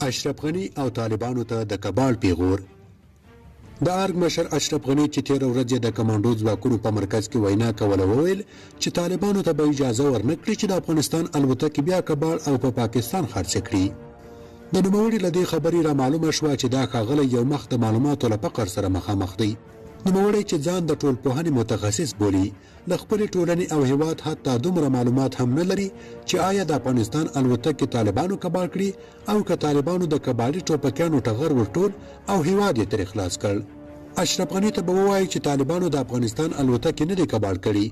اشرف غنی او طالبانو ته د کباړ پیغور. د ارګ مشر اشرف غنی چې تیر ورځ د کمانډو ځواکونو په مرکز کې وینا کوله وویل چې طالبانو ته به اجازه ورنکړي چې د افغانستان الوتکې بیا کباړ او په پاکستان خرڅ کړي. د نوموړي له دې خبرې را معلومه شوه چې دا ښاغلی یو مخ د معلوماتو له فقر سره مخامخ دی. نوموړی چې ځان د ټولنپوهنې متخصص بولي له خپلې ټولنې او هیواد حتی دومره معلومات هم نه لري چې آیا د افغانستان الوتکې طالبانو کباړ کړي او که طالبانو د کباړي ټوپکیانو ټغر ورټول او هیواد یې ترې خلاص کړ. اشرف غني ته به ووایي چې طالبانو د افغانستان الوتکې نه دي کباړ کړي،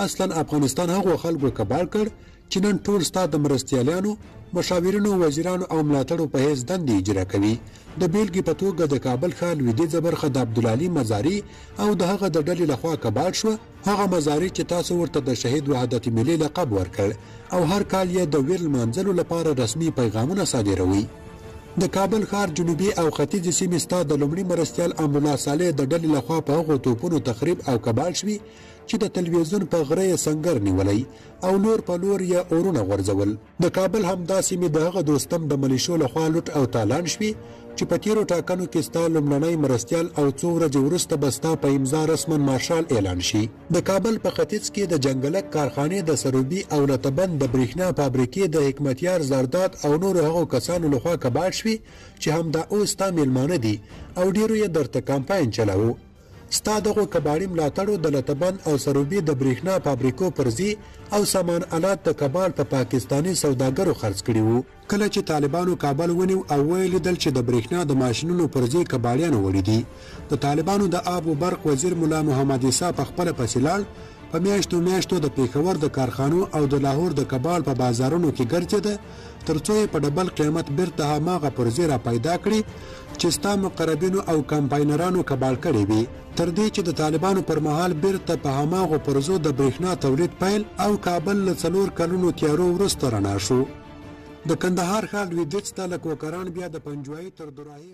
اصلا افغانستان هغو خلکو کباړ کړ چې نن ټول ستا د مرستیالیانو، مشاورینو، وزیرانو او ملاتړو په حیث دندې اجرا کوي. د بیلګې په توګه د کابل ښار لویدیځه برخه د عبدالعلي مزاري او د هغه د ډلې لخوا کباړ شوه. هغه مزاري چې تاسو ورته د شهید وحدت ملي لقب ورکړ او هر کال یې د ویر لمانځلو لپاره رسمي پیغامونه صادروي. د کابل ښار جنوبي او ختیځې سیمې ستا د لومړي مرستیال امرالله صالح د ډلې لخوا په هغو توپونو تخریب او کباړ شوي چې د تلویزیون په غره یې سنګر نیولی او لور په لور یې اورونه غورځول. د کابل همدا سیمې د هغه دوستم د ملیشو لخوا لوټ او تالان شوي چې په تیرو ټاکنو کې ستا لومړنی مرستیال او څو ورځې وروسته به ستا په امضا رسما مارشال اعلان شي. د کابل په ختیځ کې د جنګلک کارخانې د سروبي او لتبند د برېښنا فابریکې د حکمتیار زرداد او نورو هغو کسانو لخوا کباړ شوي چې همدا اوس ستا میلمانه دي او ډیرو یې درته کمپاین چلاوه. ستا دغو کباړي ملاتړو د لتبند او سروبي د برېښنا فابریکو پرځي او سامان آلات د کباړ په پاکستاني سوداګرو خرڅ کړي وو. کله چې طالبانو کابل ونیو او ویلیدل چې د برېښنا د ماشینونو پرځي کباړیان وړي دي، د طالبانو د آب و برق وزیر ملا محمد عیسی په خپله پسې لاړ. په میاشتو د پیښور د کارخانو او د لاهور د کباړ په بازارونو کې ګرځېده ترڅو یې په ډبل قیمت بیرته هماغه پرځې را پیدا کړي چې ستا مقربینو او کمپاینرانو کباړ کړي وي، تر دې چې د طالبانو پر مهال بیرته په هماغو پرزو د برېښنا تولید پیل او کابل له 4 کلونو تیارو وروسته رڼا شو. د کندهار ښار لویدیځ ته له کوکران بیا د پنجوایي تر دوراهي